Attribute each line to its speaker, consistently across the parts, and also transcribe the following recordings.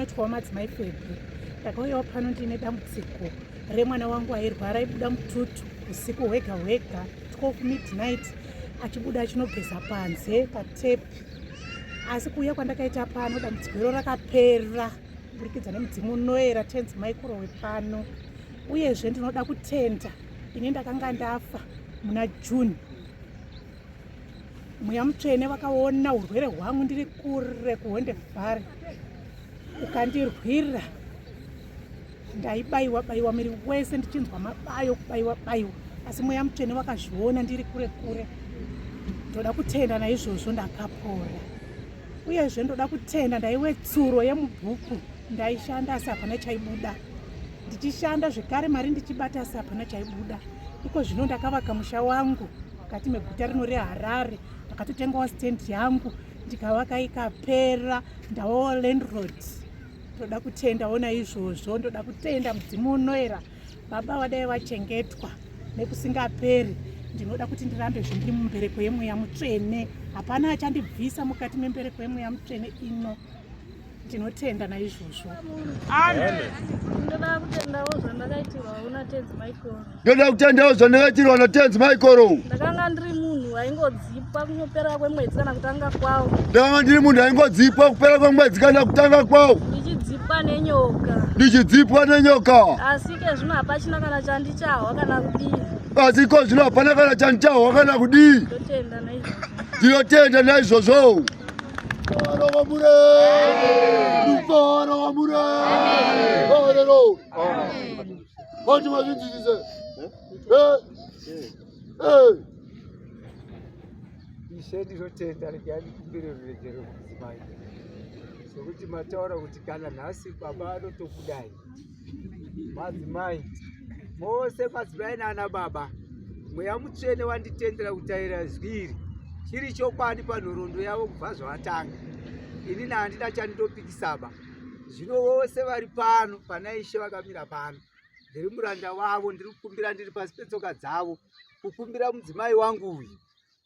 Speaker 1: munoitwawo madzimai Febri. Ndakauyawo pano ndine dambudziko remwana wangu airwara aibuda mututu usiku hwega hwega 12 midnight achibuda achinogeza panze patepi. Asi kuuya kwandakaita pano dambudziko iro rakapera kuburikidza nemudzimu unoera tenzi Michael wepano. Uyezve ndinoda kutenda ini ndakanga ndafa muna June. Mweya Mutsvene vakaona urwere hwangu ndiri kure kuHondebhare ukandirwira. Ndaibayiwa miri wese ndichinzwa mabayo kubayiwa. Asi Mweya Mutsvene vakazviona ndiri kure. Ndoda kutenda naizvozvo ndakapora. Uyezve ndoda kutenda ndaiwe tsuro yemubhuku ndaishanda asi hapana chaibuda. Ndichishanda zvekare mari ndichibata asi hapana chaibuda. Iko zvino ndakavaka musha wangu mukati meguta rino reHarare. Ndakatotengawo stand yangu ndikavaka ikapera ndawo landlord. Ndoda kutendawo naizvozvo. Ndoda kutenda mudzimu unoera baba wadai vachengetwa nekusingaperi. Ndinoda kuti ndirambe zvindiri mumbereko yeMweya Mutsvene. Hapana achandibvisa mukati membereko yeMweya Mutsvene ino. Ndinotenda naizvozvo.
Speaker 2: Amen.
Speaker 3: Ndoda kutendawo zvandakaitirwa una tenzi Michael.
Speaker 2: Ndoda kutendawo zvandakaitirwa na tenzi Michael.
Speaker 3: Ndakanga ndiri munhu aingodzipwa kunyopera kwemwedzi kana kutanga kwawo.
Speaker 2: Ndakanga ndiri munhu aingodzipwa kupera kwemwedzi kana kutanga kwawo. Ndichidzipwa nenyoka.
Speaker 3: Asi kezvino hapachina kana chandichahwa kana kudii.
Speaker 2: Asi kozvino hapana kana chandichahwa kana kudii.
Speaker 3: Ndotenda naizvozvo.
Speaker 2: Ndinotenda naizvozvo.
Speaker 4: Ndinotenda ndikumbire ruregero mudzimai sokuti mataura kuti kana nhasi baba anotokudai. Madzimai mose madzimai nana baba, Mweya Mutsvene wanditendera kutaira zviri chiri chokwadi panhoroondo yavo kubva zvavatanga. Ini handina chandinopikisaba. Zvino vose vari pano pana Ishe vakamira pano, ndiri muranda wavo, ndiri kukumbira ndiri pasi petsoka dzavo kukumbira mudzimai wangu uyu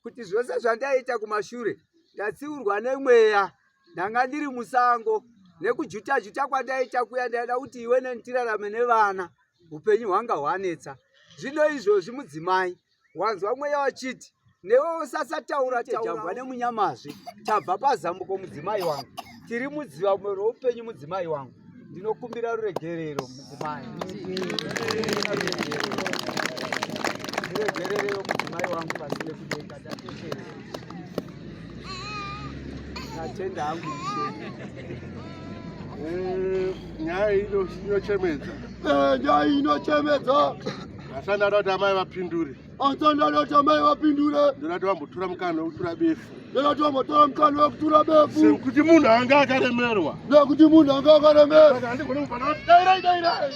Speaker 4: kuti zvose zvandaita kumashure ndatsiurwa nemweya. Ndanga ndiri musango nekujuta kwandaita kuya ndaida kuti iwe nendirarame nevana upenyu hwanga hwanetsa. Zvino izvozvi mudzimai wanzwa mweya wachiti newe usasataura jambwa nemunyamazve. Tabva pazambuko mudzimai wangu, tiri mudziva roupenyu mudzimai wangu. Ndinokumbira ruregerero mudzimai. Ruregerero mudzimai wangu pasine kudenga ndatendera. Natenda hangu Ishe.
Speaker 2: Nyaya inochemedza.
Speaker 4: Nyaya inochemedza.
Speaker 2: Asanda kuti amai vapindure. Ndinoti vambotora mukana wekutura befu. Sekuti munhu anga akaremerwa. Saka handigoni kubva ndati dairai.
Speaker 4: Dairai.